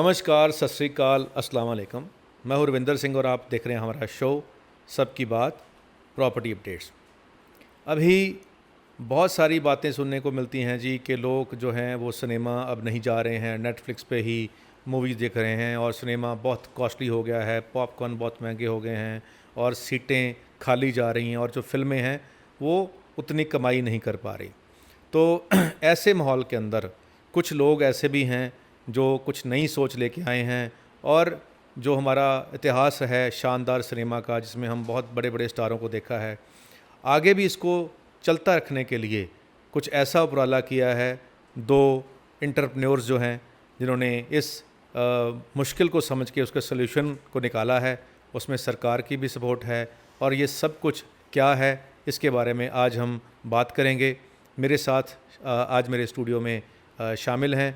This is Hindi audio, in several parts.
नमस्कार, सत श्री अकाल, अस्सलाम वालेकुम। मैं हूं रविंदर सिंह और आप देख रहे हैं हमारा शो सबकी बात प्रॉपर्टी अपडेट्स। अभी बहुत सारी बातें सुनने को मिलती हैं जी कि लोग जो हैं वो सिनेमा अब नहीं जा रहे हैं, नेटफ्लिक्स पे ही मूवीज़ देख रहे हैं और सिनेमा बहुत कॉस्टली हो गया है, पॉपकॉर्न बहुत महंगे हो गए हैं और सीटें खाली जा रही हैं और जो फिल्में हैं वो उतनी कमाई नहीं कर पा रही। तो ऐसे माहौल के अंदर कुछ लोग ऐसे भी हैं जो कुछ नई सोच लेके आए हैं और जो हमारा इतिहास है शानदार सिनेमा का, जिसमें हम बहुत बड़े बड़े स्टारों को देखा है, आगे भी इसको चलता रखने के लिए कुछ ऐसा उपराला किया है। दो एंटरप्रेन्योर्स जो हैं जिन्होंने इस मुश्किल को समझ के उसके सल्यूशन को निकाला है, उसमें सरकार की भी सपोर्ट है और ये सब कुछ क्या है इसके बारे में आज हम बात करेंगे। मेरे साथ आज मेरे स्टूडियो में शामिल हैं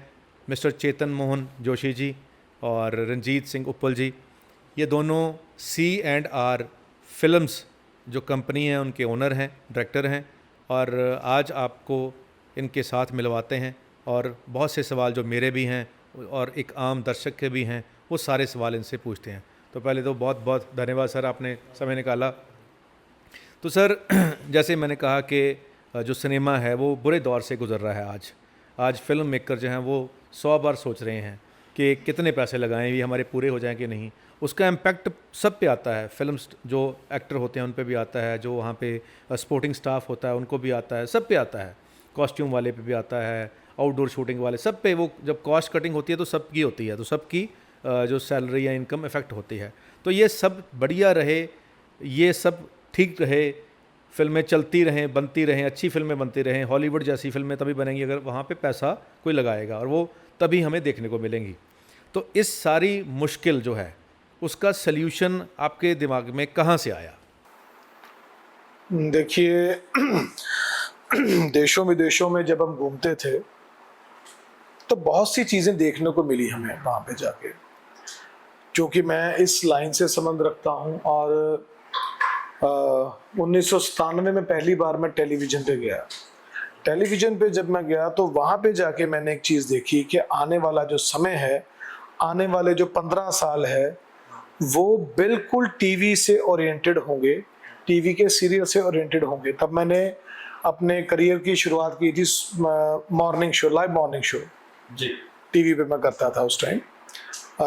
मिस्टर चेतन मोहन जोशी जी और रंजीत सिंह उप्पल जी। ये दोनों C&R फिल्म्स जो कंपनी है उनके ओनर हैं, डायरेक्टर हैं और आज आपको इनके साथ मिलवाते हैं और बहुत से सवाल जो मेरे भी हैं और एक आम दर्शक के भी हैं वो सारे सवाल इनसे पूछते हैं। तो पहले तो बहुत बहुत धन्यवाद सर, आपने समय निकाला। तो सर जैसे मैंने कहा कि जो सिनेमा है वो बुरे दौर से गुज़र रहा है। आज फिल्म मेकर जो हैं वो 100 बार सोच रहे हैं कि कितने पैसे लगाएं, ये हमारे पूरे हो जाएं कि नहीं। उसका इम्पैक्ट सब पे आता है, फिल्म जो एक्टर होते हैं उन पे भी आता है, जो वहाँ पे सपोर्टिंग स्टाफ होता है उनको भी आता है, सब पे आता है, कॉस्ट्यूम वाले पे भी आता है, आउटडोर शूटिंग वाले सब पे। वो जब कॉस्ट कटिंग होती है तो सबकी होती है, तो सबकी जो सैलरी या इनकम इफ़ेक्ट होती है। तो ये सब बढ़िया रहे, ये सब ठीक रहे, फिल्में चलती रहें, बनती रहें, अच्छी फिल्में बनती रहें, हॉलीवुड जैसी फिल्में तभी बनेंगी अगर वहाँ पे पैसा कोई लगाएगा और वो तभी हमें देखने को मिलेंगी। तो इस सारी मुश्किल जो है उसका सल्यूशन आपके दिमाग में कहाँ से आया? देखिए देशों विदेशों में जब हम घूमते थे तो बहुत सी चीज़ें देखने को मिली हमें वहाँ पे जाके, क्योंकि मैं इस लाइन से संबंध रखता हूँ। और 1997 में पहली बार मैं टेलीविज़न पे गया। टेलीविज़न पे जब मैं गया तो वहाँ पे जाके मैंने एक चीज़ देखी कि आने वाला जो समय है, आने वाले जो 15 साल है वो बिल्कुल टीवी से ओरिएंटेड होंगे, टीवी के सीरियल से ओरिएंटेड होंगे। तब मैंने अपने करियर की शुरुआत की थी morning show, live morning show Zee TV पे मैं करता था उस टाइम,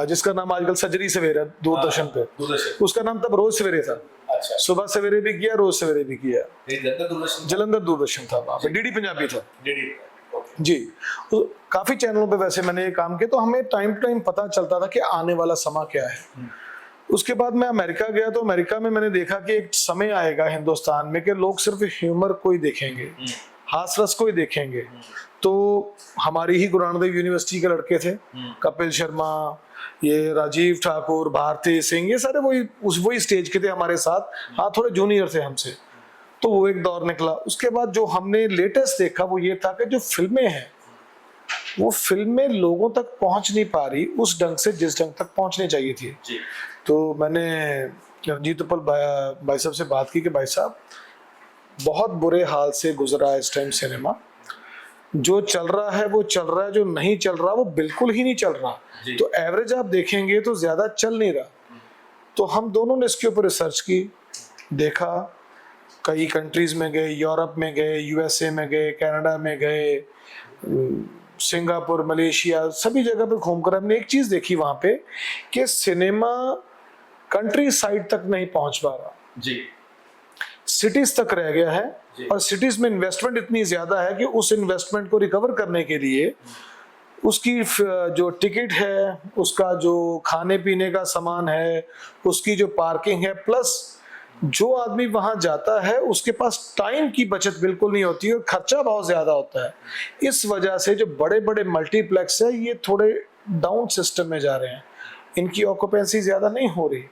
जिसका नाम आजकल सजरी सवेरा दूरदर्शन पे, उसका नाम तब रोज सवेरे था। अच्छा। सुबह सवेरे भी किया, रोज सवेरे भी किया। जलंधर दूरदर्शन था, वहाँ पे डीडी पंजाबी था जी। तो काफी चैनलों पे वैसे मैंने ये काम किया, तो हमें टाइम टू टाइम पता चलता था कि आने वाला समय क्या है। उसके बाद मैं अमेरिका गया, तो अमेरिका में मैंने देखा कि एक समय आएगा हिंदुस्तान में कि लोग सिर्फ ह्यूमर को ही देखेंगे, हास रस को ही देखेंगे। तो हमारी ही गुरु नानक देव यूनिवर्सिटी के लड़के थे, कपिल शर्मा, ये राजीव ठाकुर, भारती सिंह, ये सारे वही स्टेज के थे हमारे साथ। हाँ, थोड़े जूनियर थे हमसे। तो वो एक दौर निकला। उसके बाद जो हमने लेटेस्ट देखा वो ये था कि जो फिल्में हैं वो फिल्में लोगों तक पहुंच नहीं पा रही उस ढंग से जिस ढंग तक पहुंचनी चाहिए थी जी। तो मैंने रंजीत उप्पल भाई साहब से बात की कि भाई साहब बहुत बुरे हाल से गुजरा है इस टाइम सिनेमा। जो चल रहा है वो चल रहा है, जो नहीं चल रहा वो बिल्कुल ही नहीं चल रहा। तो एवरेज आप देखेंगे तो ज्यादा चल नहीं रहा। तो हम दोनों ने इसके ऊपर रिसर्च की, देखा, कई कंट्रीज में गए, यूरोप में गए, यूएसए में गए, कनाडा में गए, सिंगापुर, मलेशिया, सभी जगह पे घूमकर हमने एक चीज देखी वहां पे कि सिनेमा कंट्री साइड तक नहीं पहुंच पा रहा जी, सिटीज तक रह गया है। और सिटीज में इन्वेस्टमेंट इतनी ज्यादा है कि उस इन्वेस्टमेंट को रिकवर करने के लिए उसकी जो टिकट है, उसका जो खाने पीने का सामान है, उसकी जो पार्किंग है, प्लस जो आदमी वहां जाता है उसके पास टाइम की बचत बिल्कुल नहीं होती और खर्चा बहुत ज्यादा होता है। इस वजह से जो बड़े बड़े मल्टीप्लेक्स है ये थोड़े डाउन सिस्टम में जा रहे हैं, इनकी ऑक्यूपेंसी ज्यादा नहीं हो रही।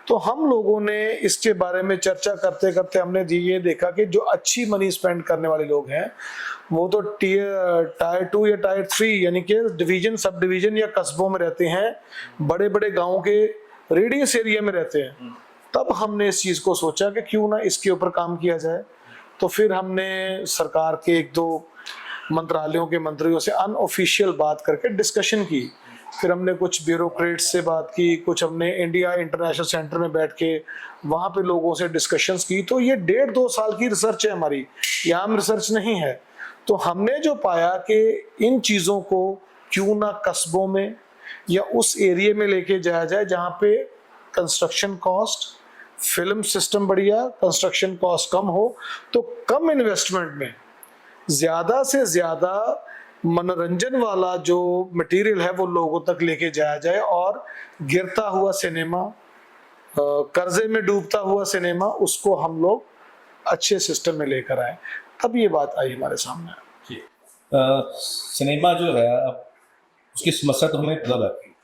तो हम लोगों ने इसके बारे में चर्चा करते करते हमने ये देखा कि जो अच्छी मनी स्पेंड करने वाले लोग हैं वो तो टायर 2 या टायर 3 यानी कि डिवीजन, सब डिवीजन या कस्बों में रहते हैं, बड़े बड़े गाँव के रेडियस एरिया में रहते हैं। तब हमने इस चीज को सोचा कि क्यों ना इसके ऊपर काम किया जाए। तो फिर हमने सरकार के 1-2 मंत्रालयों के मंत्रियों से अनऑफिशियल बात करके डिस्कशन की फिर हमने कुछ ब्यूरोक्रेट्स से बात की, कुछ हमने इंडिया इंटरनेशनल सेंटर में बैठ के वहाँ पे लोगों से डिस्कशंस की। तो ये 1.5-2 साल की रिसर्च है हमारी, ये आम रिसर्च नहीं है। तो हमने जो पाया कि इन चीज़ों को क्यों ना कस्बों में या उस एरिया में लेके जाया जाए जहाँ पे कंस्ट्रक्शन कॉस्ट, फिल्म सिस्टम बढ़िया, कंस्ट्रक्शन कॉस्ट कम हो, तो कम इन्वेस्टमेंट में ज़्यादा से ज़्यादा मनोरंजन वाला जो मटेरियल है वो लोगों तक लेके जाया जाए, और गिरता हुआ सिनेमा, कर्जे में डूबता हुआ सिनेमा, उसको हम लोग अच्छे सिस्टम में लेकर आए। तब ये बात आई हमारे सामने। जी। सिनेमा जो है, अब उसकी समस्या तो हमें पता है।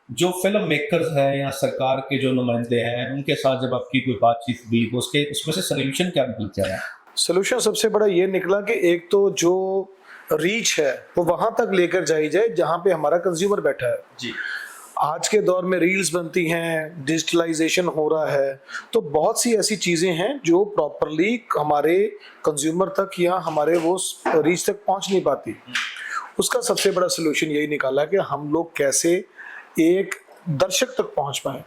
जो फिल्म मेकर्स हैं या सरकार के जो नुमाइंदे हैं, उनके साथ जब आपकी कोई बातचीत हुई तो उसमें से सॉल्यूशन क्या निकल आया? सोल्यूशन सबसे बड़ा ये निकला कि एक तो जो रीच है वो वहां तक लेकर जाई जाए जहां पे हमारा कंज्यूमर बैठा है। जी। आज के दौर में रील्स बनती हैं, डिजिटलाइजेशन हो रहा है, तो बहुत सी ऐसी चीज़ें हैं जो प्रॉपरली हमारे कंज्यूमर तक या हमारे वो रीच तक पहुंच नहीं पाती। उसका सबसे बड़ा सोल्यूशन यही निकाला कि हम लोग कैसे एक दर्शक तक पहुंच पाए।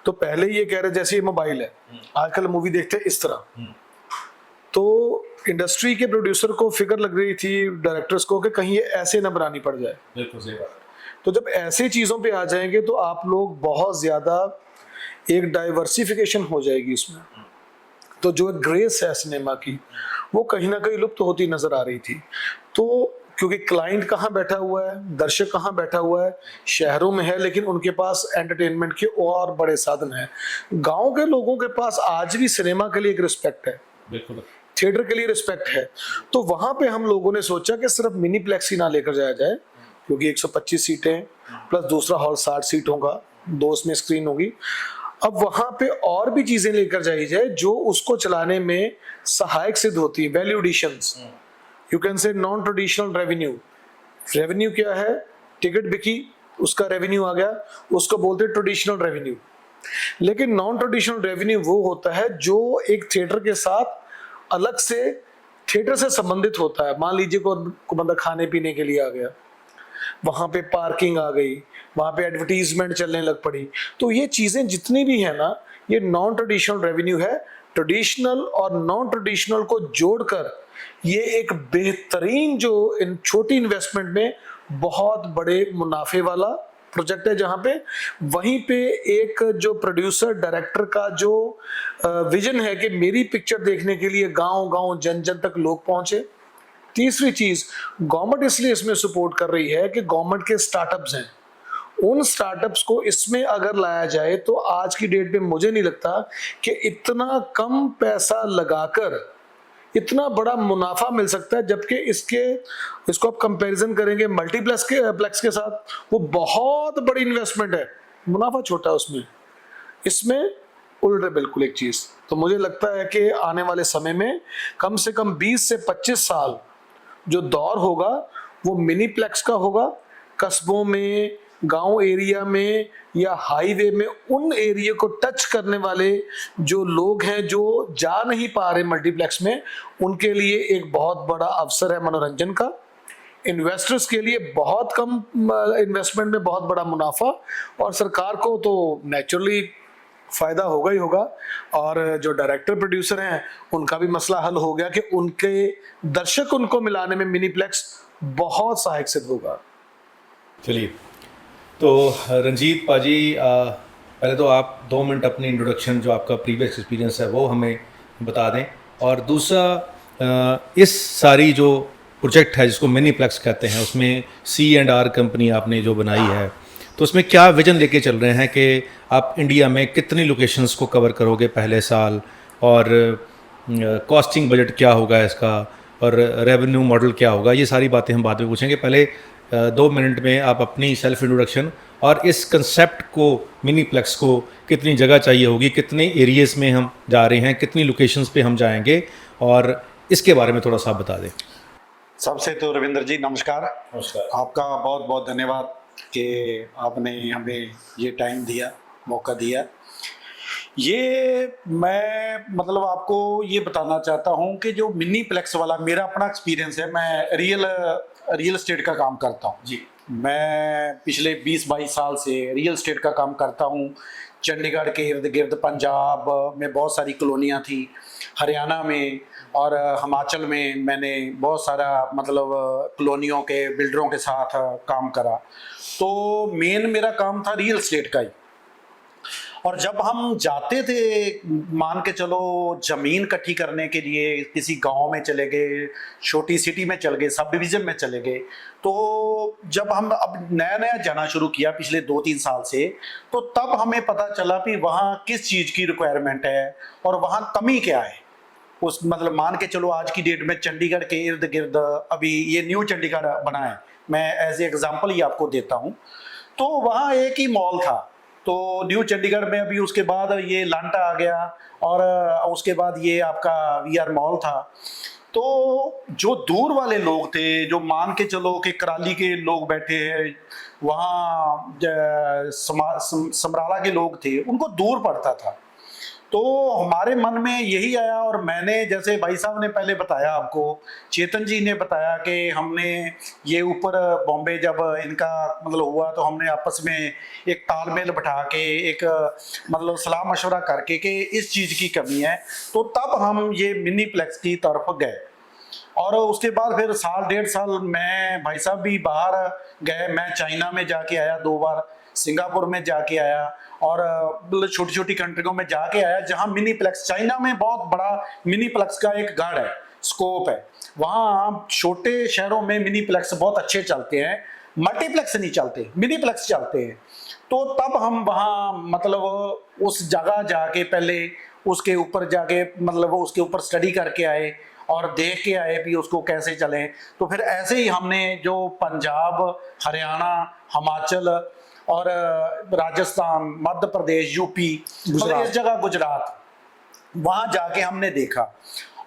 तो पहले ये कह रहे जैसे ये मोबाइल है, आजकल मूवी देखते हैं इस तरह, तो इंडस्ट्री के प्रोड्यूसर को फिक्र लग रही थी, डायरेक्टर्स को, कि कहीं ये ऐसे न बनानी पड़ जाए। बिल्कुल सही बात। तो जब ऐसी चीज़ों पे आ जाएंगे तो आप लोग बहुत ज़्यादा एक डाइवर्सिफिकेशन हो जाएगी उसमें। तो जो ग्रेस है सिनेमा की वो कहीं ना कहीं लुप्त होती नज़र आ रही थी। तो क्योंकि क्लाइंट कहाँ बैठा हुआ है, दर्शक कहाँ बैठा हुआ है, शहरों में है, लेकिन उनके पास एंटरटेनमेंट के और बड़े साधन हैं। गांव के लोगों के पास आज भी सिनेमा के लिए एक रिस्पेक्ट है, बिल्कुल थिएटर के लिए रिस्पेक्ट है। तो वहां पे हम लोगों ने सोचा कि सिर्फ मिनी प्लेक्स ही ना लेकर जाया जाए, क्योंकि 125 सीटें प्लस दूसरा हॉल 60 सीट होगा, 2 उसमें स्क्रीन होगी। अब वहां पे और भी चीजें लेकर जाई जाए जो उसको चलाने में सहायक सिद्ध होती है। Value additions, you can say non traditional revenue. Revenue क्या है? टिकट बिकी, उसका रेवेन्यू आ गया, उसको बोलते हैं ट्रेडिशनल रेवेन्यू। लेकिन नॉन ट्रेडिशनल रेवेन्यू वो होता है जो एक थिएटर के साथ अलग से थिएटर से संबंधित होता है। मान लीजिए को बंदा खाने पीने के लिए आ गया, वहां पे पार्किंग आ गई, वहां पे एडवर्टीजमेंट चलने लग पड़ी। तो ये चीजें जितनी भी है ना, ये नॉन ट्रेडिशनल रेवेन्यू है। ट्रेडिशनल और नॉन ट्रेडिशनल को जोड़कर ये एक बेहतरीन, जो इन छोटी इन्वेस्टमेंट में बहुत बड़े मुनाफे वाला प्रोजेक्ट है, जहां पे वहीं पे एक जो प्रोड्यूसर डायरेक्टर का जो विजन है कि मेरी पिक्चर देखने के लिए गांव गांव जन जन तक लोग पहुंचे। तीसरी चीज, गवर्नमेंट इसलिए इसमें सपोर्ट कर रही है कि गवर्नमेंट के स्टार्टअप्स हैं, उन स्टार्टअप्स को इसमें अगर लाया जाए तो आज की डेट में मुझे नहीं लगता कि इतना कम पैसा लगाकर इतना बड़ा मुनाफा मिल सकता है। जबकि इसको आप कंपैरिजन करेंगे मल्टीप्लेक्स के साथ, वो बहुत बड़ी इन्वेस्टमेंट है, मुनाफा छोटा है उसमें। इसमें उल्ट है बिल्कुल एक चीज। तो मुझे लगता है कि आने वाले समय में कम से कम 20 से 25 साल जो दौर होगा वो मिनीप्लेक्स का होगा। कस्बों में, गांव एरिया में या हाईवे में, उन एरिया को टच करने वाले जो लोग हैं जो जा नहीं पा रहे मल्टीप्लेक्स में, उनके लिए एक बहुत बड़ा अवसर है मनोरंजन का। इन्वेस्टर्स के लिए बहुत कम इन्वेस्टमेंट में बहुत बड़ा मुनाफा, और सरकार को तो नेचुरली फायदा होगा ही होगा। और जो डायरेक्टर प्रोड्यूसर हैं उनका भी मसला हल हो गया कि उनके दर्शक उनको मिलाने में मिनीप्लेक्स बहुत सहायक सिद्ध होगा। चलिए, तो रंजीत पाजी, पहले तो आप 2 मिनट अपनी इंट्रोडक्शन, जो आपका प्रीवियस एक्सपीरियंस है वो हमें बता दें। और दूसरा, इस सारी जो प्रोजेक्ट है जिसको मिनीप्लेक्स कहते हैं, उसमें C&R कंपनी आपने जो बनाई है, तो उसमें क्या विजन लेके चल रहे हैं कि आप इंडिया में कितनी लोकेशंस को कवर करोगे पहले साल, और कॉस्टिंग बजट क्या होगा इसका, और रेवेन्यू मॉडल क्या होगा? ये सारी बातें हम बाद में पूछेंगे। पहले 2 मिनट में आप अपनी सेल्फ इंट्रोडक्शन और इस कंसेप्ट को, मिनीप्लेक्स को कितनी जगह चाहिए होगी, कितने एरियाज़ में हम जा रहे हैं, कितनी लोकेशंस पे हम जाएंगे, और इसके बारे में थोड़ा सा बता दें। सबसे तो रविंदर जी नमस्कार। नमस्कार। आपका बहुत बहुत धन्यवाद कि आपने हमें ये टाइम दिया, मौका दिया। ये मैं मतलब आपको ये बताना चाहता हूँ कि जो मिनीप्लेक्स वाला मेरा अपना एक्सपीरियंस है, मैं रियल एस्टेट का काम करता हूँ जी। मैं पिछले 20-22 साल से रियल एस्टेट का काम करता हूँ। चंडीगढ़ के इर्द गिर्द पंजाब में बहुत सारी कॉलोनियाँ थी, हरियाणा में और हिमाचल में मैंने बहुत सारा मतलब कॉलोनियों के बिल्डरों के साथ काम करा। तो मेन मेरा काम था रियल एस्टेट का ही। और जब हम जाते थे, मान के चलो जमीन इकट्ठी करने के लिए किसी गांव में चले गए, छोटी सिटी में चले गए, सब डिवीजन में चले गए, तो जब हम अब नया नया जाना शुरू किया पिछले 2-3 साल से, तो तब हमें पता चला कि वहाँ किस चीज़ की रिक्वायरमेंट है और वहाँ कमी क्या है। उस मतलब मान के चलो आज की डेट में चंडीगढ़ के इर्द गिर्द अभी ये न्यू चंडीगढ़ बना है, मैं एज ए एग्जाम्पल ही आपको देता हूँ। तो वहाँ एक ही मॉल था, तो न्यू चंडीगढ़ में अभी उसके बाद ये लांटा आ गया और उसके बाद ये आपका वीआर मॉल था। तो जो दूर वाले लोग थे, जो मान के चलो कि कराली के लोग बैठे हैं वहाँ, समराला के लोग थे, उनको दूर पड़ता था। तो हमारे मन में यही आया और मैंने, जैसे भाई साहब ने पहले बताया आपको, चेतन जी ने बताया कि हमने ये ऊपर बॉम्बे जब इनका मतलब हुआ तो हमने आपस में एक तालमेल बैठा के एक मतलब सलाह मशवरा करके कि इस चीज़ की कमी है, तो तब हम ये मिनीप्लेक्स की तरफ गए। और उसके बाद फिर 1.5 साल मैं, भाई साहब भी बाहर गए, मैं चाइना में जाके आया 2 बार, सिंगापुर में जाके आया और मतलब छोटी छोटी कंट्रियों में जाके आया जहां मिनीप्लेक्स, चाइना में बहुत बड़ा मिनीप्लेक्स का एक गढ़ है, स्कोप है। वहाँ छोटे शहरों में मिनीप्लेक्स बहुत अच्छे चलते हैं, मल्टीप्लेक्स नहीं चलते, मिनीप्लेक्स चलते हैं। तो तब हम वहाँ मतलब उस जगह जाके पहले उसके ऊपर जाके मतलब उसके ऊपर स्टडी करके आए और देख के आए भी उसको कैसे चले। तो फिर ऐसे ही हमने जो पंजाब, हरियाणा, हिमाचल और राजस्थान, मध्य प्रदेश, यूपी, मतलब इस जगह गुजरात, वहाँ जाके हमने देखा।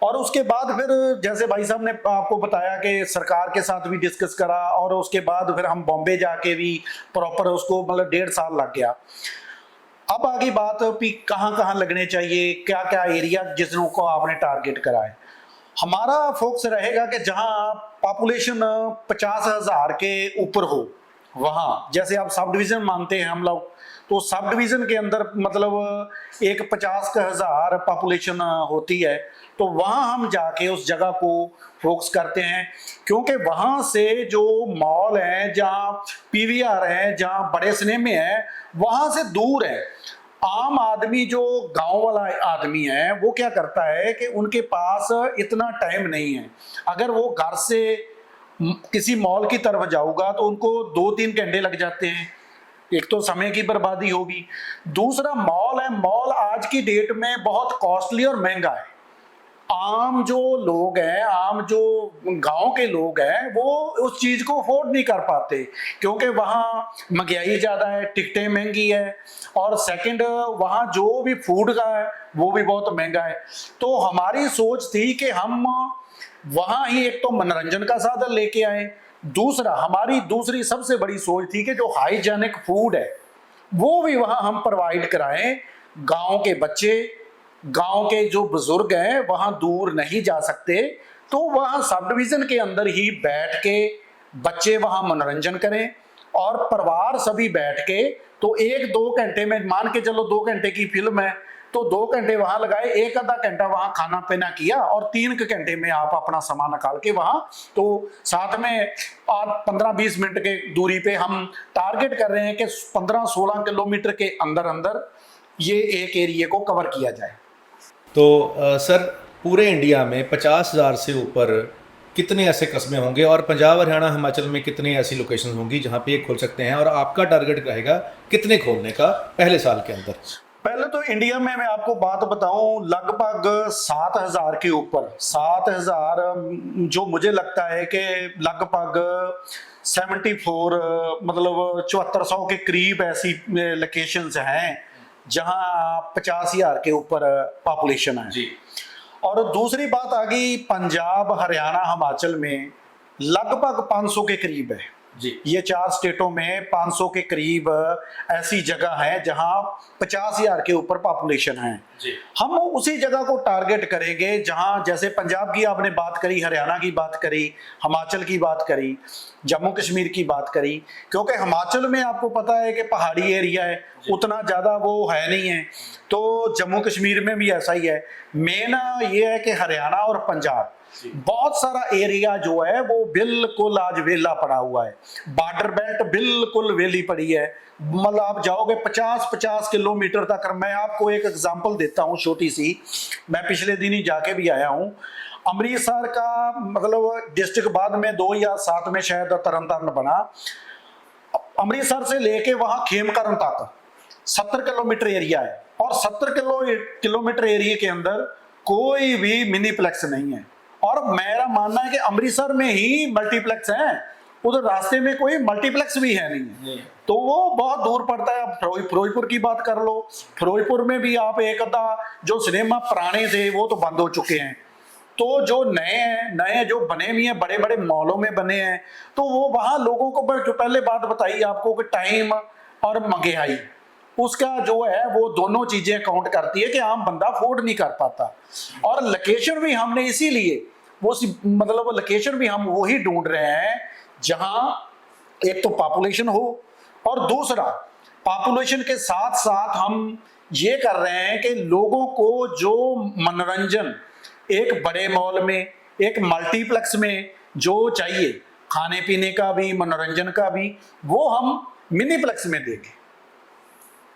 और उसके बाद फिर जैसे भाई साहब ने आपको बताया कि सरकार के साथ भी डिस्कस करा और उसके बाद फिर हम बॉम्बे जाके भी प्रॉपर उसको मतलब 1.5 साल लग गया। अब आगे बात भी कहाँ कहाँ लगने चाहिए, क्या क्या एरिया जिसको को आपने टारगेट करा है। हमारा फोकस रहेगा कि जहाँ पॉपुलेशन 50,000 के ऊपर हो, वहाँ जैसे आप सब डिवीजन मानते हैं हम लोग, तो सब डिवीजन के अंदर मतलब एक 50,000 पॉपुलेशन होती है, तो वहाँ हम जाके उस जगह को फोकस करते हैं। क्योंकि वहाँ से जो मॉल हैं, जहाँ पीवीआर हैं, जहाँ बड़े सिनेमे हैं, वहाँ से दूर है। आम आदमी जो गांव वाला आदमी है वो क्या करता है कि उनके पास इतना टाइम नहीं है। अगर वो घर से किसी मॉल की तरफ जाऊंगा तो उनको 2-3 घंटे लग जाते हैं, एक तो समय की बर्बादी होगी, दूसरा मॉल है, मॉल आज की डेट में बहुत कॉस्टली और महंगा है। आम जो लोग हैं, आम जो गांव के लोग हैं, वो उस चीज को अफोर्ड नहीं कर पाते क्योंकि वहाँ महंगाई ज्यादा है, टिकटें महंगी है और सेकंड वहाँ जो भी फूड का है वो भी बहुत महंगा है। तो हमारी सोच थी कि हम वहाँ ही एक तो मनोरंजन का साधन लेके आए, दूसरा हमारी दूसरी सबसे बड़ी सोच थी कि जो हाइजेनिक फूड है वो भी वहाँ हम प्रोवाइड कराएं। गांव के बच्चे, गांव के जो बुजुर्ग हैं वहां दूर नहीं जा सकते, तो वहां सब डिवीजन के अंदर ही बैठ के बच्चे वहां मनोरंजन करें और परिवार सभी बैठ के, तो 1-2 घंटे में, मान के चलो 2 घंटे की फिल्म है तो 2 घंटे वहां लगाए, 1 आधा घंटा वहां खाना पीना किया और 3 घंटे में आप अपना सामान निकाल के वहां, तो साथ में आप 15-20 मिनट के दूरी पे हम टारगेट कर रहे हैं कि 15-16 किलोमीटर के अंदर अंदर ये एक एरिया को कवर किया जाए। तो सर, पूरे इंडिया में 50,000 से ऊपर कितने ऐसे कस्बे होंगे और पंजाब, हरियाणा, हिमाचल में कितनी ऐसी लोकेशन होंगी जहां पे ये खोल सकते हैं, और आपका टारगेट रहेगा कितने खोलने का पहले साल के अंदर? पहले तो इंडिया में मैं आपको बात बताऊं, लगभग 7,000 के ऊपर, 7,000 जो मुझे लगता है कि लगभग 74 मतलब 7400 के करीब ऐसी लोकेशंस हैं जहां 50,000 के ऊपर पॉपुलेशन है जी। और दूसरी बात आ गई पंजाब, हरियाणा, हिमाचल में लगभग 500 के करीब है, जी। ये 4 स्टेटों में 500 के करीब ऐसी जगह है जहां 50,000 के ऊपर पॉपुलेशन है। जी। हम उसी जगह को टारगेट करेंगे जहां, जैसे पंजाब की आपने बात करी, हरियाणा की बात करी, हिमाचल की बात करी, जम्मू कश्मीर की बात करी, क्योंकि हिमाचल में आपको पता है कि पहाड़ी एरिया है, उतना ज़्यादा वो है नहीं है, तो जम्मू कश्मीर में भी ऐसा ही है। मेन ये है कि हरियाणा और पंजाब बहुत सारा एरिया जो है वो बिल्कुल आज वेला पड़ा हुआ है, बॉर्डर बेल्ट बिल्कुल वेली पड़ी है। मतलब आप जाओगे 50-50 किलोमीटर तक। मैं आपको एक एग्जांपल देता हूँ छोटी सी, मैं पिछले दिन ही जाके भी आया हूँ। अमृतसर का मतलब डिस्ट्रिक्ट बाद में 2007 में शायद तरन बना। अमृतसर से लेके वहां खेमकरन तक 70 किलोमीटर एरिया है, और 70 किलोमीटर एरिया के अंदर कोई भी मिनीप्लेक्स नहीं है। और मेरा मानना है कि अमृतसर में ही मल्टीप्लेक्स है, उधर रास्ते में कोई मल्टीप्लेक्स भी है नहीं। तो वो बहुत दूर पड़ता है। आप फिरोजपुर की बात कर लो, फिरोजपुर में भी आप एक अद्धा जो सिनेमा पुराने थे वो तो बंद हो चुके हैं, तो जो नए जो बने भी हैं, बड़े बड़े मॉलों में बने हैं, तो वो वहाँ लोगों को जो पहले बात बताई आपको कि टाइम और महंगाई, उसका जो है वो दोनों चीजें काउंट करती है कि आम बंदा अफोर्ड नहीं कर पाता। और लोकेशन भी हमने इसीलिए वो मतलब लोकेशन भी हम वही ढूंढ रहे हैं जहां एक तो पॉपुलेशन हो, और दूसरा पॉपुलेशन के साथ साथ हम ये कर रहे हैं कि लोगों को जो मनोरंजन एक बड़े मॉल में, एक मल्टीप्लेक्स में जो चाहिए, खाने पीने का भी, मनोरंजन का भी, वो हम मिनीप्लेक्स में देंगे।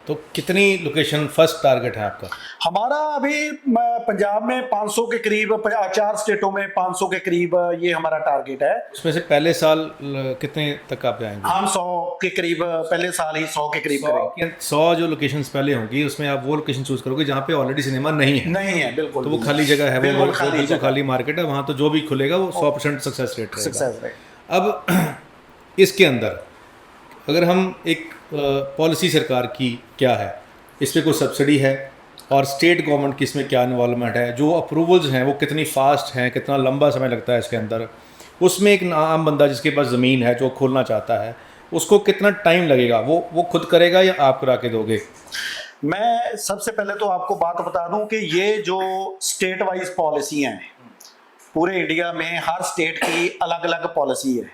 तो कितनी लोकेशन फर्स्ट टारगेट है आपका? हमारा अभी पंजाब में 500 के करीब, 4 स्टेटों में 500 के करीब ये हमारा टारगेट है। उसमें से पहले साल कितने तक आप जाएंगे? हम 100 के करीब, पहले साल ही 100 के करीब करेंगे। 100 जो लोकेशंस पहले होंगी उसमें आप वो लोकेशन चूज करोगे जहाँ पे ऑलरेडी सिनेमा नहीं है? नहीं है, बिल्कुल। तो वो खाली जगह है, बिल्कुल वो खाली बिल्कुल जगह। खाली मार्केट है, वहाँ तो जो भी खुलेगा वो 100% सक्सेस रेट रहेगा। Success rate. अब इसके अंदर अगर हम एक पॉलिसी सरकार की क्या है, इस पे कोई सब्सिडी है, और स्टेट गवर्नमेंट की इसमें क्या इन्वॉल्वमेंट है, जो अप्रूवल्स हैं वो कितनी फास्ट हैं, कितना लंबा समय लगता है इसके अंदर, उसमें एक आम बंदा जिसके पास ज़मीन है जो खोलना चाहता है उसको कितना टाइम लगेगा, वो खुद करेगा या आप करा के दोगे? मैं सबसे पहले तो आपको बात बता दूं कि ये जो स्टेट वाइज पॉलिसी हैं, पूरे इंडिया में हर स्टेट की अलग अलग पॉलिसी है,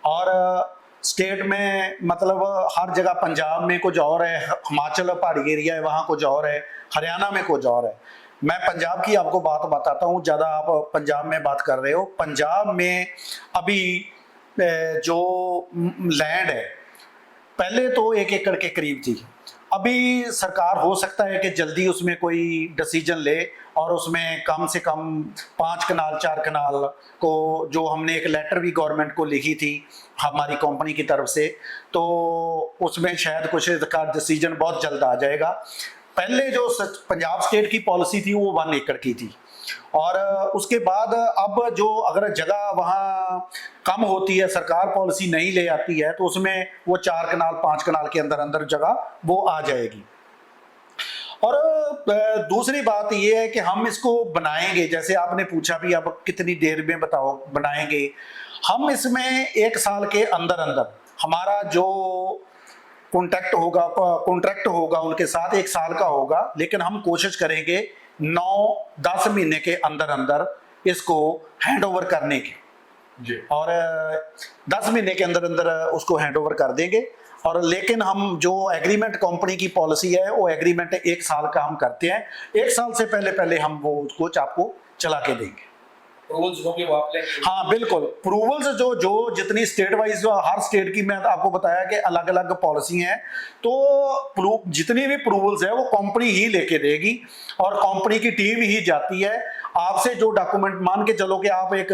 और स्टेट में मतलब हर जगह, पंजाब में कुछ और है, हिमाचल पहाड़ी एरिया है वहाँ कुछ और है, हरियाणा में कुछ और है। मैं पंजाब की आपको बात बताता हूँ, ज़्यादा आप पंजाब में बात कर रहे हो। पंजाब में अभी जो लैंड है पहले तो 1 एकड़ के करीब थी, अभी सरकार हो सकता है कि जल्दी उसमें कोई डिसीजन ले और उसमें कम से कम 5 कनाल 4 कनाल को, जो हमने एक लेटर भी गवर्नमेंट को लिखी थी हमारी कंपनी की तरफ से, तो उसमें शायद कुछ का डिसीजन बहुत जल्द आ जाएगा। पहले जो पंजाब स्टेट की पॉलिसी थी वो 1 एकड़ की थी, और उसके बाद अब जो अगर जगह वहाँ कम होती है, सरकार पॉलिसी नहीं ले आती है, तो उसमें वो 4 कनाल 5 कनाल के अंदर अंदर जगह वो आ जाएगी। और दूसरी बात ये है कि हम इसको बनाएंगे, जैसे आपने पूछा भी अब कितनी देर में बताओ बनाएंगे, हम इसमें 1 साल के अंदर अंदर हमारा जो कॉन्ट्रैक्ट होगा उनके साथ 1 साल का होगा, लेकिन हम कोशिश करेंगे 9-10 महीने के अंदर अंदर इसको हैंड ओवर करने की जी, और 10 महीने के अंदर अंदर उसको हैंड ओवर कर देंगे। और लेकिन हम जो एग्रीमेंट कंपनी की पॉलिसी है वो एग्रीमेंट 1 साल का हम करते हैं, 1 साल से पहले हम वो कुछ आपको चला के देंगे। अप्रूवल्स होंगे वो आप लेंगे? हाँ बिल्कुल, अप्रूवल्स जो जितनी स्टेट वाइज, हर स्टेट की मैं आपको बताया कि अलग अलग पॉलिसी हैं, तो जितनी भी अप्रूवल्स है वो कंपनी ही लेके देगी, और कंपनी की टीम ही जाती है। आपसे जो डॉक्यूमेंट, मान के चलो कि आप एक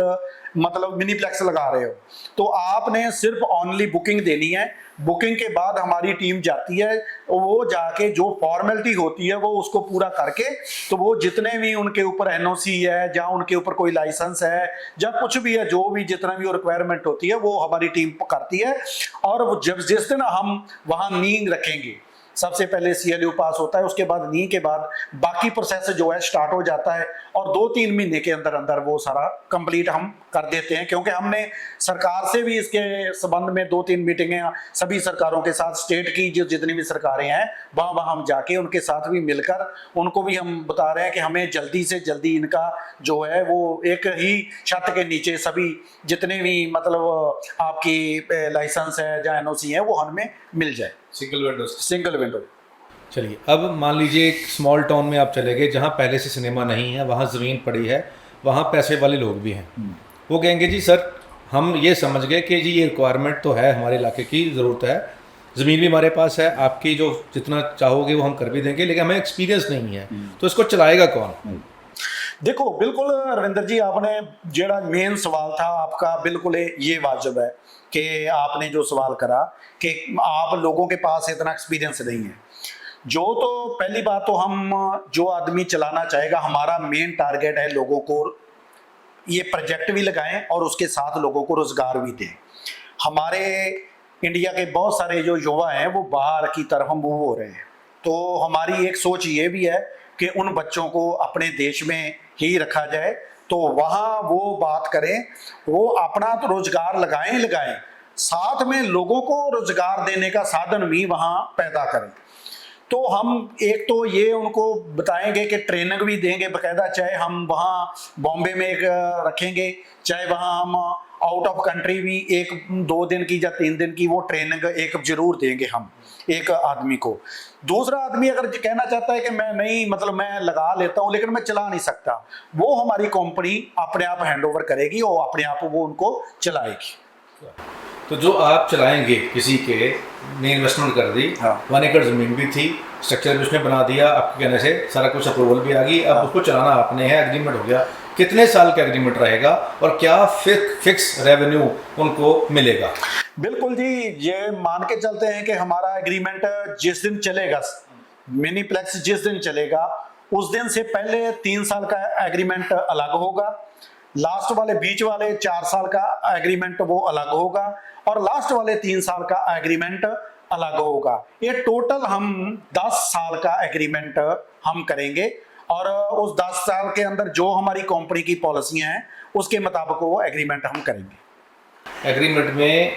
मतलब मिनीप्लेक्स लगा रहे हो, तो आपने सिर्फ ओनली बुकिंग देनी है। बुकिंग के बाद हमारी टीम जाती है, वो जाके जो फॉर्मेलिटी होती है वो उसको पूरा करके, तो वो जितने भी उनके ऊपर एनओसी है, जहाँ उनके ऊपर कोई लाइसेंस है, या कुछ भी है, जो भी जितना भी रिक्वायरमेंट होती है वो हमारी टीम करती है। और वो जब जिस दिन हम वहाँ नींव रखेंगे, सबसे पहले CLU पास होता है, उसके बाद नी के बाद बाकी प्रोसेस जो है स्टार्ट हो जाता है और 2-3 महीने के अंदर अंदर वो सारा कंप्लीट हम कर देते हैं। क्योंकि हमने सरकार से भी इसके संबंध में 2-3 मीटिंगें सभी सरकारों के साथ, स्टेट की जो जितनी भी सरकारें हैं वहाँ हम जाके उनके साथ भी मिलकर उनको भी हम बता रहे हैं कि हमें जल्दी से जल्दी इनका जो है वो एक ही छत के नीचे सभी जितने भी मतलब आपकी लाइसेंस है या NOC है वो हमें मिल जाए, सिंगल विंडो। चलिए, अब मान लीजिए एक स्मॉल टाउन में आप चले गए जहाँ पहले से सिनेमा नहीं है, वहाँ ज़मीन पड़ी है, वहाँ पैसे वाले लोग भी हैं। वो कहेंगे जी सर हम ये समझ गए कि जी ये रिक्वायरमेंट तो है, हमारे इलाके की ज़रूरत है, ज़मीन भी हमारे पास है, आपकी जो जितना चाहोगे वो हम कर भी देंगे, लेकिन हमें एक्सपीरियंस नहीं है, तो इसको चलाएगा कौन? देखो बिल्कुल रविंदर जी, आपने जेड़ा मेन सवाल था आपका बिल्कुल ये वाजिब है कि आपने जो सवाल करा कि आप लोगों के पास इतना एक्सपीरियंस नहीं है। जो तो पहली बात तो हम जो आदमी चलाना चाहेगा, हमारा मेन टारगेट है लोगों को ये प्रोजेक्ट भी लगाएं और उसके साथ लोगों को रोजगार भी दें। हमारे इंडिया के बहुत सारे जो युवा हैं वो बाहर की तरफ मूव हो रहे हैं, तो हमारी एक सोच ये भी है कि उन बच्चों को अपने देश में ही रखा जाए, तो वहाँ वो बात करें, वो अपना तो रोजगार लगाएं, साथ में लोगों को रोजगार देने का साधन भी वहाँ पैदा करें। तो हम एक तो ये उनको बताएंगे कि ट्रेनिंग भी देंगे बाकायदा, चाहे हम वहाँ बॉम्बे में एक रखेंगे, चाहे वहाँ हम आउट ऑफ कंट्री भी 1-2 दिन की या 3 दिन की वो ट्रेनिंग एक जरूर देंगे हम एक आदमी को। दूसरा आदमी अगर कहना चाहता है कि मैं नहीं मतलब मैं लगा लेता हूँ लेकिन मैं चला नहीं सकता, वो हमारी कंपनी अपने आप हैंड ओवर करेगी और अपने आप वो उनको चलाएगी। तो जो आप चलाएंगे किसी के ने इन्वेस्टमेंट कर दी, 1 एकड़ ज़मीन भी थी, स्ट्रक्चर भी उसने बना दिया, आपके कहने से सारा कुछ अप्रूवल भी आ गई, अब उसको चलाना आपने है, एग्रीमेंट हो गया, कितने साल का एग्रीमेंट रहेगा और क्या फिक्स रेवेन्यू उनको मिलेगा? बिल्कुल जी, ये मान के चलते हैं कि हमारा एग्रीमेंट जिस दिन चलेगा, मिनीप्लेक्स जिस दिन चलेगा उस दिन से पहले 3 साल का एग्रीमेंट अलग होगा, लास्ट वाले बीच वाले 4 साल का एग्रीमेंट वो अलग होगा और लास्ट वाले 3 साल का एग्रीमेंट अलग होगा। ये टोटल हम 10 साल का एग्रीमेंट हम करेंगे और उस 10 साल के अंदर जो हमारी कंपनी की पॉलिसियां हैं उसके मुताबिक वो एग्रीमेंट हम करेंगे। एग्रीमेंट में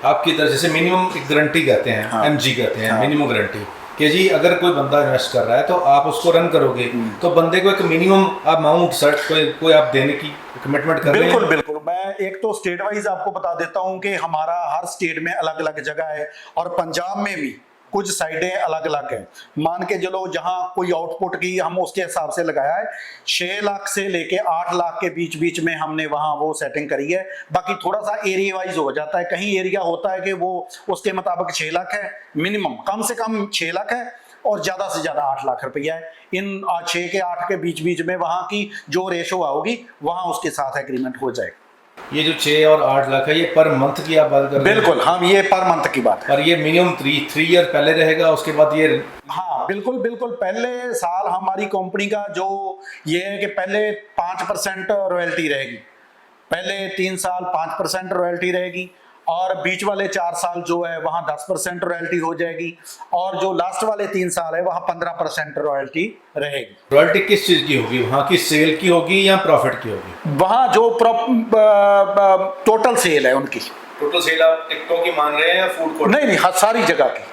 आपकी तरफ से मिनिमम एक गारंटी कहते हैं, MG कहते हैं, मिनिमम गारंटी, कि जी अगर कोई बंदा इन्वेस्ट कर रहा है तो आप उसको रन करोगे, तो बंदे को एक मिनिमम अमाउंट सर्ट कोई आप देने की कमिटमेंट कर रहे हैं? बिल्कुल। मैं एक तो स्टेट वाइज आपको बता देता हूं कि हमारा हर स्टेट में अलग अलग जगह है और पंजाब में भी कुछ साइडें अलग अलग हैं। मान के चलो जहां कोई आउटपुट की हम उसके हिसाब से लगाया है, 6 लाख से लेके 8 लाख के बीच में हमने वहां वो सेटिंग करी है। बाकी थोड़ा सा एरिया वाइज हो जाता है, कहीं एरिया होता है कि वो उसके मुताबिक 6 लाख है मिनिमम, कम से कम 6 लाख है और ज्यादा से ज्यादा 8 लाख रुपया है। इन 6 के 8 के बीच में वहां की जो रेशो आओगी वहां उसके साथ एग्रीमेंट हो जाएगा। ये जो 6 और 8 लाख है ये पर मंथ की आप बात कर रहे हैं? बिल्कुल, हम ये पर मंथ की बात है। और ये मिनिमम 3 ईयर पहले रहेगा, उसके बाद ये? हाँ बिल्कुल। पहले साल हमारी कंपनी का जो ये है कि पहले 5% रॉयल्टी रहेगी, पहले 3 साल 5% रॉयल्टी रहेगी और बीच वाले 4 साल जो है वहाँ 10% रॉयल्टी हो जाएगी और जो लास्ट वाले 3 साल है वहाँ 15% रॉयल्टी रहेगी। रॉयल्टी किस चीज़ की होगी? वहाँ की सेल की होगी या प्रॉफिट की होगी? वहाँ जो टोटल सेल है उनकी। टोटल सेल आप टिकटों की मान रहे हैं या फूड कोर्ट? नहीं, सारी जगह की,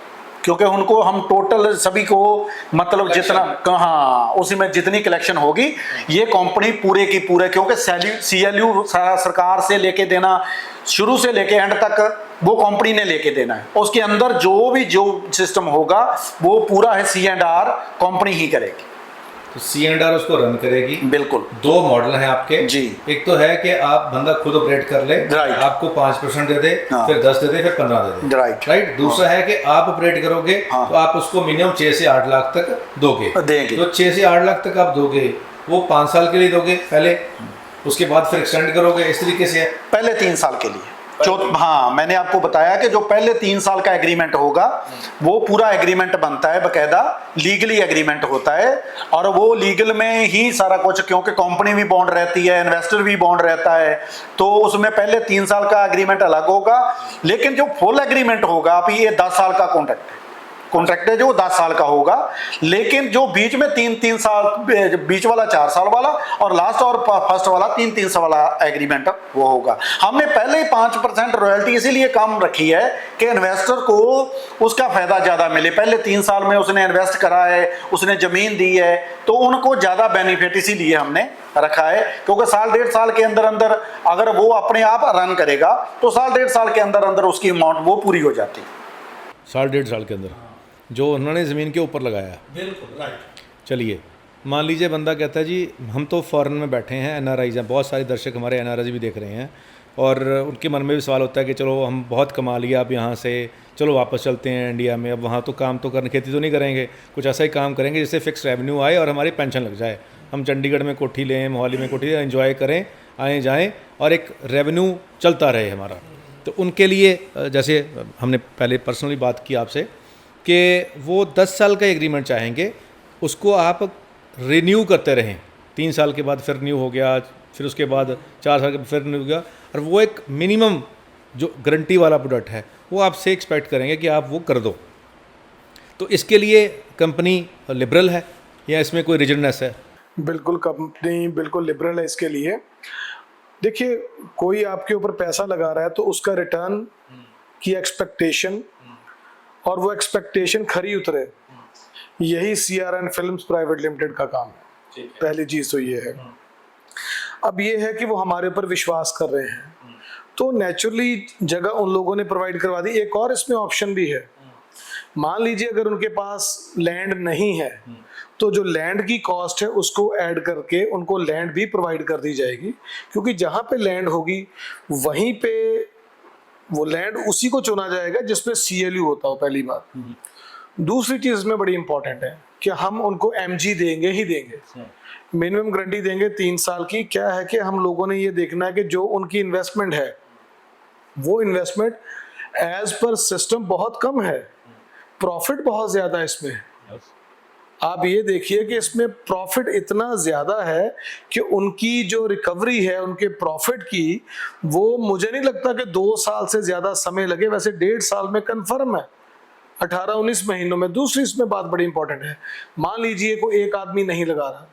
क्योंकि उनको हम टोटल सभी को मतलब जितना हाँ उसी में जितनी कलेक्शन होगी ये कंपनी पूरे की पूरे, क्योंकि CLU सरकार से लेके देना शुरू से लेके एंड तक वो कंपनी ने लेके देना है, उसके अंदर जो सिस्टम होगा वो पूरा है C&R कंपनी ही करेगी। तो C&R उसको रन करेगी। बिल्कुल। 2 मॉडल हैं आपके जी। एक तो है कि आप बंदा खुद ऑपरेट कर ले, आपको 5% दे दे, फिर 10 दे दे, फिर 15 दे दे, राइट। दूसरा है कि आप ऑपरेट करोगे तो आप उसको मिनिमम 6 से 8 लाख तक दोगे। तो 6 से 8 लाख तक आप दोगे, वो 5 साल के लिए दोगे पहले, उसके बाद फिर एक्सटेंड करोगे, इस तरीके से? पहले 3 साल के लिए हाँ मैंने आपको बताया कि जो पहले 3 साल का एग्रीमेंट होगा वो पूरा एग्रीमेंट बनता है, बकायदा लीगली एग्रीमेंट होता है और वो लीगल में ही सारा कुछ, क्योंकि कंपनी भी बॉन्ड रहती है, इन्वेस्टर भी बॉन्ड रहता है, तो उसमें पहले 3 साल का एग्रीमेंट अलग होगा, लेकिन जो फुल एग्रीमेंट होगा अभी ये 10 साल का कॉन्ट्रैक्ट है। कॉन्ट्रैक्ट है जो 10 साल का होगा, लेकिन जो बीच में 3-3 साल, बीच वाला 4 साल वाला और लास्ट और फर्स्ट वाला 3-3 साल वाला एग्रीमेंट वो होगा। हमने पहले ही 5% रॉयल्टी इसीलिए कम रखी है कि इन्वेस्टर को उसका फायदा ज्यादा मिले। पहले 3 साल में उसने इन्वेस्ट करा है, उसने जमीन दी है, तो उनको ज्यादा बेनिफिट इसीलिए हमने रखा है, क्योंकि साल 1.5 साल के अंदर अंदर अगर वो अपने आप रन करेगा तो साल 1.5 साल के अंदर अंदर उसकी अमाउंट वो पूरी हो जाती है। साल 1.5 साल के अंदर जो उन्होंने ज़मीन के ऊपर लगाया। बिल्कुल राइट। चलिए मान लीजिए बंदा कहता है जी हम तो फ़ॉरेन में बैठे हैं, एनआरआईज़ हैं, बहुत सारे दर्शक हमारे एनआरआईज़ भी देख रहे हैं और उनके मन में भी सवाल होता है कि चलो हम बहुत कमा लिया अब यहाँ से, चलो वापस चलते हैं इंडिया में, अब वहाँ तो काम तो करने, खेती तो नहीं करेंगे, कुछ ऐसा ही काम करेंगे जिससे फिक्स रेवेन्यू आए और हमारी पेंशन लग जाए, हम चंडीगढ़ में कोठी लें, मोहाली में कोठी लें, एंजॉय करें, आएँ जाएँ और एक रेवेन्यू चलता रहे हमारा। तो उनके लिए जैसे हमने पहले पर्सनली बात की आपसे कि वो 10 साल का एग्रीमेंट चाहेंगे, उसको आप रिन्यू करते रहें, 3 साल के बाद फिर रिन्यू हो गया, फिर उसके बाद 4 साल के बाद फिर रिन्यू हो गया, और वो एक मिनिमम जो गारंटी वाला प्रोडक्ट है वो आपसे एक्सपेक्ट करेंगे कि आप वो कर दो। तो इसके लिए कंपनी लिबरल है या इसमें कोई रिजिडनेस है? बिल्कुल, कंपनी बिल्कुल लिबरल है इसके लिए। देखिए, कोई आपके ऊपर पैसा लगा रहा है तो उसका रिटर्न की एक्सपेक्टेशन और वो एक्सपेक्टेशन खरी उतरे, यही CRN फिल्म्स प्राइवेट लिमिटेड का काम है। पहली चीज तो ये है। अब ये है कि वो हमारे ऊपर विश्वास कर रहे हैं, तो नेचुरली जगह उन लोगों ने प्रोवाइड करवा दी। एक और इसमें ऑप्शन भी है, मान लीजिए अगर उनके पास लैंड नहीं है तो जो लैंड की कॉस्ट है उसको ऐड करके उनको लैंड भी प्रोवाइड कर दी जाएगी, क्योंकि जहां पे लैंड होगी वहीं पे वो लैंड उसी को चुना जाएगा जिसमें CLU होता हो, पहली बात। दूसरी चीज में बड़ी इंपॉर्टेंट है कि हम उनको MG देंगे ही देंगे, मिनिमम गारंटी देंगे 3 साल की। क्या है कि हम लोगों ने ये देखना है कि जो उनकी इन्वेस्टमेंट है वो इन्वेस्टमेंट एज पर सिस्टम बहुत कम है, प्रॉफिट बहुत ज्यादा है इसमें। आप ये देखिए कि इसमें प्रॉफिट इतना ज्यादा है कि उनकी जो रिकवरी है उनके प्रॉफिट की, वो मुझे नहीं लगता कि 2 साल से ज्यादा समय लगे, वैसे 1.5 साल में कंफर्म है, 18-19 महीनों में। दूसरी इसमें बात बड़ी इंपॉर्टेंट है, मान लीजिए कोई एक आदमी नहीं लगा रहा,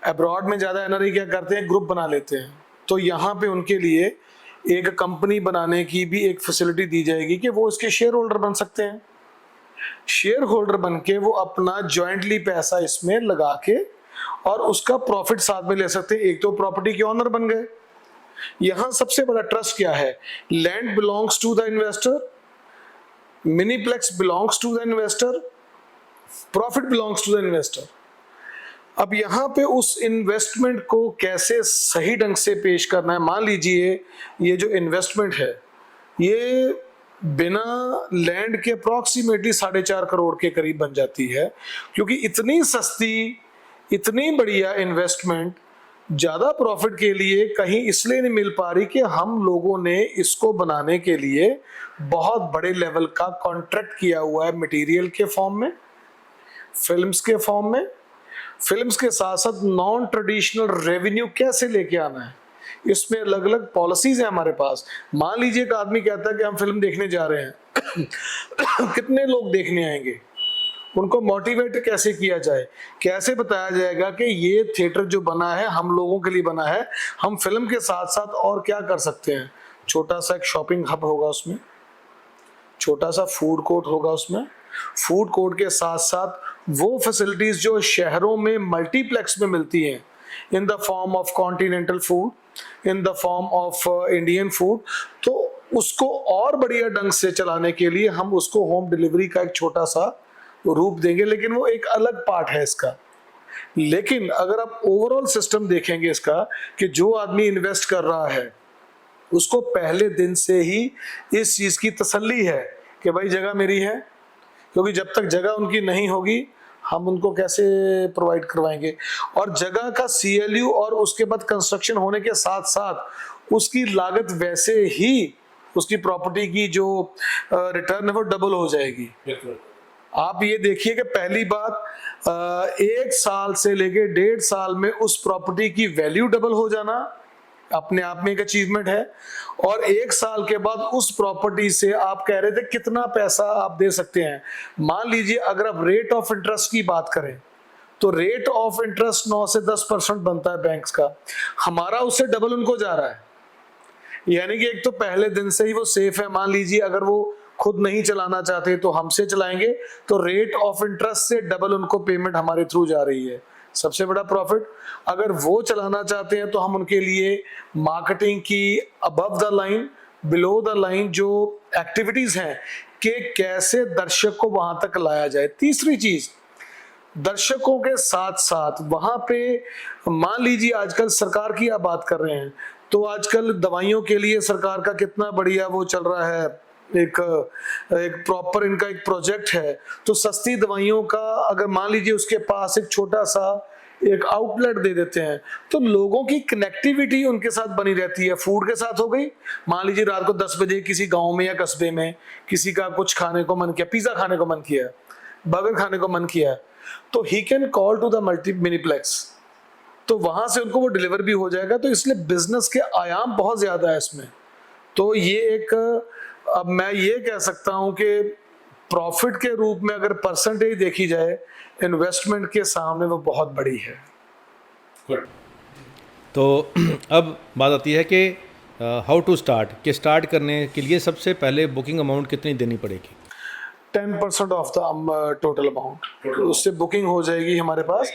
अब्रॉड में ज्यादा NRI क्या करते हैं, ग्रुप बना लेते हैं, तो यहाँ पे उनके लिए एक कंपनी बनाने की भी एक फैसिलिटी दी जाएगी कि वो इसके शेयर होल्डर बन सकते हैं। शेयर होल्डर बन के वो अपना जॉइंटली पैसा इसमें लगा के और उसका प्रॉफिट साथ में ले सकते हैं। एक तो प्रॉपर्टी के ऑनर बन गए। यहां सबसे बड़ा ट्रस्ट क्या है, land belongs to the investor, miniplex belongs to the investor, profit belongs to the investor. अब यहाँ पे उस इन्वेस्टमेंट को कैसे सही ढंग से पेश करना है, मान लीजिए ये जो इन्वेस्टमेंट है ये बिना लैंड के अप्रॉक्सीमेटली 4.5 करोड़ के करीब बन जाती है, क्योंकि इतनी सस्ती इतनी बढ़िया इन्वेस्टमेंट ज़्यादा प्रॉफिट के लिए कहीं इसलिए नहीं मिल पा रही कि हम लोगों ने इसको बनाने के लिए बहुत बड़े लेवल का कॉन्ट्रैक्ट किया हुआ है, मटेरियल के फॉर्म में, फिल्म्स के फॉर्म में। फिल्म्स के साथ साथ नॉन ट्रेडिशनल रेवेन्यू कैसे लेके आना है, इसमें अलग अलग पॉलिसीज है हमारे पास। मान लीजिए एक आदमी कहता है कि हम फिल्म देखने जा रहे हैं कितने लोग देखने आएंगे, उनको मोटिवेट कैसे किया जाए, कैसे बताया जाएगा कि ये थिएटर जो बना है हम लोगों के लिए बना है, हम फिल्म के साथ साथ और क्या कर सकते हैं। छोटा सा एक शॉपिंग हब होगा उसमें, छोटा सा फूड कोर्ट होगा उसमें, फूड कोर्ट के साथ साथ वो फैसिलिटीज जो शहरों में मल्टीप्लेक्स में मिलती हैं, in the form of continental food, in the form of Indian food, तो उसको और बढ़िया ढंग से चलाने के लिए हम उसको होम डिलीवरी का एक छोटा सा रूप देंगे, लेकिन वो एक अलग पार्ट है इसका। लेकिन अगर आप ओवरऑल सिस्टम देखेंगे इसका, कि जो आदमी इन्वेस्ट कर रहा है उसको पहले दिन से ही इस चीज की तसल्ली है कि भाई जगह मेरी है, क्योंकि जब तक जगह उनकी नहीं होगी हम उनको कैसे प्रोवाइड करवाएंगे। और जगह का CLU और उसके बाद कंस्ट्रक्शन होने के साथ साथ उसकी लागत वैसे ही उसकी प्रॉपर्टी की जो रिटर्न है वो डबल हो जाएगी। आप ये देखिए कि पहली बात 1 साल से लेके 1.5 साल में उस प्रॉपर्टी की वैल्यू डबल हो जाना, अपने आप में एक अचीवमेंट है। और 1 साल के बाद उस प्रॉपर्टी से आप कह रहे थे कितना पैसा आप दे सकते हैं। मान लीजिए अगर आप रेट ऑफ इंटरेस्ट की बात करें तो रेट ऑफ इंटरेस्ट 9 से 10% बनता है बैंक्स का, हमारा उससे डबल उनको जा रहा है। यानी कि एक तो पहले दिन से ही वो सेफ है। मान लीजिए अगर वो खुद नहीं चलाना चाहते तो हमसे चलाएंगे, तो रेट ऑफ इंटरेस्ट से डबल उनको पेमेंट हमारे थ्रू जा रही है, सबसे बड़ा प्रॉफिट। अगर वो चलाना चाहते हैं तो हम उनके लिए मार्केटिंग की above the line below the line जो एक्टिविटीज हैं कि कैसे दर्शक को वहां तक लाया जाए। तीसरी चीज, दर्शकों के साथ साथ वहां पे मान लीजिए आजकल सरकार की आप बात कर रहे हैं तो आजकल दवाइयों के लिए सरकार का कितना बढ़िया वो चल रहा है, एक प्रॉपर इनका एक प्रोजेक्ट है। तो सस्ती दवाइयों का अगर मान लीजिए उसके पास एक छोटा सा एक आउटलेट दे देते हैं तो लोगों की कनेक्टिविटी उनके साथ बनी रहती है। फूड के साथ हो गई, मान लीजिए रात को 10 बजे किसी गांव में या कस्बे में किसी का कुछ खाने को मन किया, पिज्जा खाने को मन किया, बर्गर खाने को मन किया, तो he can call to the multi miniplex, तो वहां से उनको वो डिलीवर भी हो जाएगा। तो इसलिए बिजनेस के आयाम बहुत ज्यादा है इसमें। तो ये एक, अब मैं ये कह सकता हूं कि प्रॉफिट के रूप में अगर परसेंटेज देखी जाए इन्वेस्टमेंट के सामने वो बहुत बड़ी है। तो अब बात आती है कि हाउ टू स्टार्ट, कि स्टार्ट करने के लिए सबसे पहले बुकिंग अमाउंट कितनी देनी पड़ेगी? 10% ऑफ द टोटल अमाउंट, उससे बुकिंग हो जाएगी हमारे पास।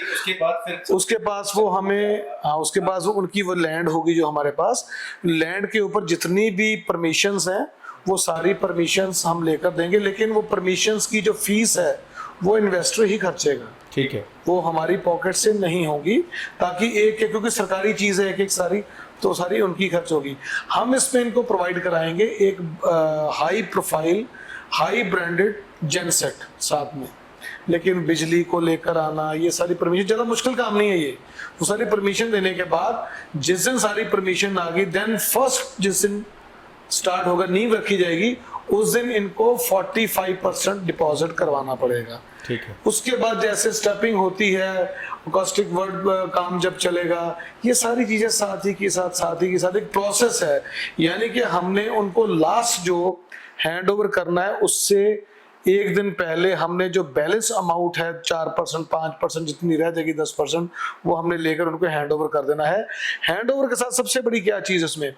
उसके पास वो हमें, हाँ उसके पास वो उनकी वो लैंड होगी जो हमारे पास, लैंड के ऊपर जितनी भी परमिशंस हैं वो सारी परमिशंस हम लेकर देंगे, लेकिन वो परमिशंस की जो फीस है वो इन्वेस्टर ही खर्चेगा। ठीक है, वो हमारी पॉकेट से नहीं होगी, ताकि एक क्योंकि सरकारी चीज़ है एक एक सारी, तो सारी उनकी खर्च होगी। हम इसमें इनको प्रोवाइड कराएंगे एक high profile high branded genset साथ में, लेकिन बिजली को लेकर आना ये सारी परमिशन ज़्यादा मुश्किल काम नहीं है। ये वो सारी परमिशन देने के बाद जिस दिन सारी परमिशन आ गई, देन फर्स्ट जिस दिन स्टार्ट होगा, नींव रखी जाएगी, उस दिन इनको 45% डिपॉजिट करवाना पड़ेगा। ठीक है, उसके बाद जैसे स्टेपिंग होती है, कॉस्टिक वर्ड काम जब चलेगा, ये सारी चीजें साथ ही के साथ एक प्रोसेस है। यानी कि हमने उनको लास्ट जो हैंड ओवर करना है उससे एक दिन पहले हमने जो बैलेंस अमाउंट है 4% 5% जितनी रह जाएगी 10%, वो हमने लेकर उनको हैंड ओवर कर देना है। हैंड ओवर के साथ सबसे बड़ी क्या चीज इसमें,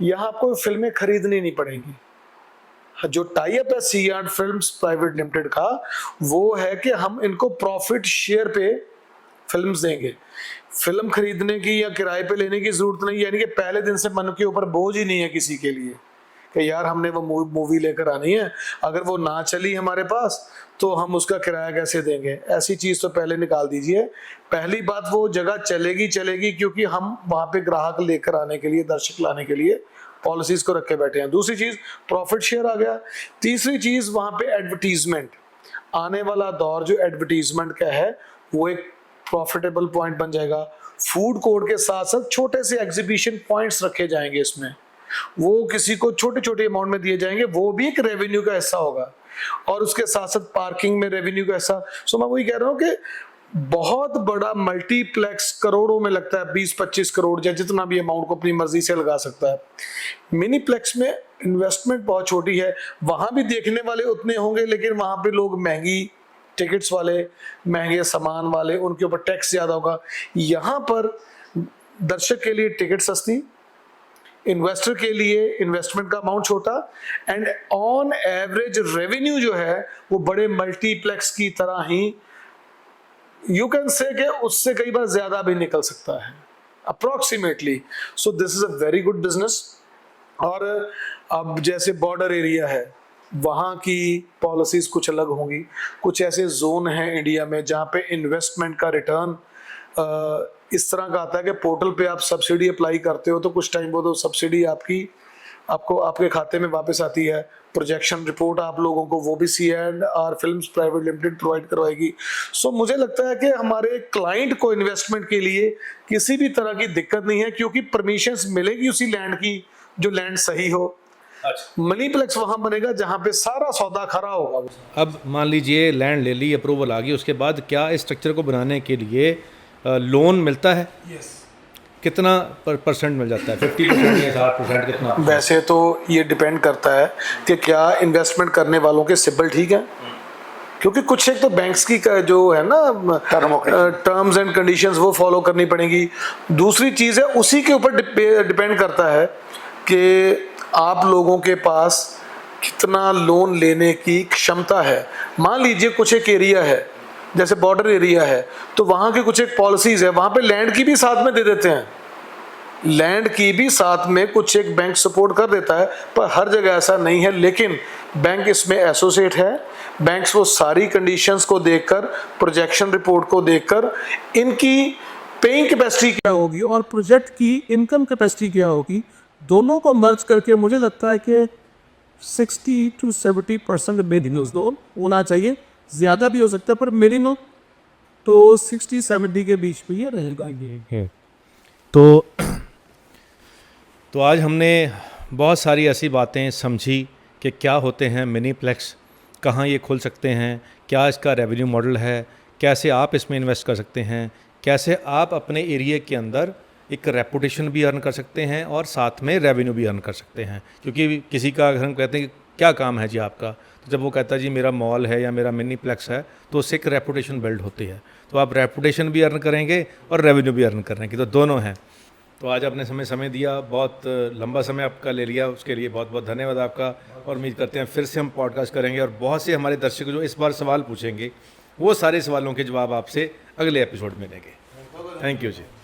यहाँ आपको फिल्में खरीदनी नहीं पड़ेंगी। जो टाई अप है सी आर्ट फिल्म्स प्राइवेट लिमिटेड का, वो है कि हम इनको प्रॉफिट शेयर पे फिल्म्स देंगे। फिल्म खरीदने की या किराए पे लेने की जरूरत नहीं, यानी कि पहले दिन से मन के ऊपर बोझ ही नहीं है किसी के लिए कि यार हमने वो मूवी लेकर आनी है, अगर वो ना चली हमारे पास तो हम उसका किराया कैसे देंगे। ऐसी चीज़ तो पहले निकाल दीजिए। पहली बात, वो जगह चलेगी क्योंकि हम वहाँ पे ग्राहक लेकर आने के लिए, दर्शक लाने के लिए पॉलिसीज को रखे बैठे हैं। दूसरी चीज़ प्रॉफिट शेयर आ गया। तीसरी चीज़ वहाँ पे एडवर्टीजमेंट, आने वाला दौर जो एडवर्टीजमेंट का है वो एक प्रॉफिटेबल पॉइंट बन जाएगा। फूड कोर्ट के साथ साथ छोटे से एग्जीबिशन पॉइंट्स रखे जाएंगे इसमें, वो किसी को छोटे छोटे अमाउंट में दिए जाएंगे, वो भी एक रेवेन्यू का हिस्सा होगा। और उसके साथ साथ पार्किंग में रेवेन्यू का हिस्सा। सो मैं वही कह रहा हूँ कि बहुत बड़ा मल्टीप्लेक्स करोड़ों में लगता है, 20-25 करोड़ या जितना भी अमाउंट को अपनी मर्जी से लगा सकता है। मिनीप्लेक्स में इन्वेस्टमेंट बहुत छोटी है, वहां भी देखने वाले उतने होंगे, लेकिन वहां पे लोग महंगी टिकट्स वाले, महंगे सामान वाले, उनके ऊपर टैक्स ज्यादा होगा। यहाँ पर दर्शक के लिए टिकट सस्ती, इन्वेस्टर के लिए इन्वेस्टमेंट का अमाउंट छोटा, एंड ऑन एवरेज रेवेन्यू जो है वो बड़े मल्टीप्लेक्स की तरह ही यू कैन से कि उससे कई बार ज्यादा भी निकल सकता है approximately. So this is a very good business. और अब जैसे बॉर्डर एरिया है वहाँ की पॉलिसीज कुछ अलग होंगी, कुछ ऐसे जोन हैं इंडिया में जहाँ पे इन्वेस्टमेंट का रिटर्न इस तरह का आता है कि पोर्टल पे आप सब्सिडी अप्लाई करते हो तो कुछ टाइम बाद वो सब्सिडी आपको आपके खाते में वापस आती है। प्रोजेक्शन रिपोर्ट आप लोगों को वो भी C&R films private limited provide करवाएगी। सो मुझे लगता है कि हमारे क्लाइंट को इन्वेस्टमेंट के लिए किसी भी तरह की दिक्कत नहीं है, क्योंकि परमिशंस मिलेगी उसी लैंड की जो लैंड सही हो। मनीप्लेक्स वहां बनेगा जहां पे सारा सौदा खरा होगा। अब मान लीजिए लैंड ले ली, अप्रूवल आ गई, उसके बाद क्या इस स्ट्रक्चर को बनाने के लिए लोन मिलता है? यस, कितना परसेंट मिल जाता है, 50% या 60% कितना? वैसे तो ये डिपेंड करता है कि क्या इन्वेस्टमेंट करने वालों के सिबिल ठीक है, क्योंकि कुछ एक तो बैंक्स की जो है ना टर्म्स एंड कंडीशंस वो फॉलो करनी पड़ेगी। दूसरी चीज़ है उसी के ऊपर डिपेंड करता है कि आप लोगों के पास कितना लोन लेने की क्षमता है। मान लीजिए कुछ एक एरिया है, जैसे बॉर्डर एरिया है, तो वहाँ की कुछ एक पॉलिसीज़ है, वहाँ पे लैंड की भी साथ में दे देते हैं, लैंड की भी साथ में कुछ एक बैंक सपोर्ट कर देता है, पर हर जगह ऐसा नहीं है। लेकिन बैंक इसमें एसोसिएट है, बैंक्स वो सारी कंडीशंस को देखकर, प्रोजेक्शन रिपोर्ट को देखकर, इनकी पेइंग कैपेसिटी क्या होगी और प्रोजेक्ट की इनकम कैपेसिटी क्या होगी, दोनों को मर्ज करके मुझे लगता है कि 60 to 70% मिनिमम लोन होना चाहिए। ज़्यादा भी हो सकता है पर मिनिमम तो 60-70 के बीच में ये रहेगा। तो आज हमने बहुत सारी ऐसी बातें समझी कि क्या होते हैं मिनीप्लेक्स, कहाँ ये खुल सकते हैं, क्या इसका रेवेन्यू मॉडल है, कैसे आप इसमें इन्वेस्ट कर सकते हैं, कैसे आप अपने एरिया के अंदर एक रेपुटेशन भी अर्न कर सकते हैं और साथ में रेवेन्यू भी अर्न कर सकते हैं। क्योंकि किसी का अगर हम कहते हैं कि क्या काम है जी आपका, तो जब वो कहता है जी मेरा मॉल है या मेरा मिनीप्लेक्स है, तो उससे एक रेपुटेशन बिल्ड होती है। तो आप रेपुटेशन भी अर्न करेंगे और रेवेन्यू भी अर्न करेंगे, तो दोनों हैं। तो आज आपने समय दिया, बहुत लंबा समय आपका ले लिया, उसके लिए बहुत बहुत धन्यवाद आपका। और उम्मीद करते हैं फिर से हम पॉडकास्ट करेंगे और बहुत से हमारे दर्शक जो इस बार सवाल पूछेंगे, वो सारे सवालों के जवाब आपसे अगले एपिसोड में लेंगे। Thank you ji.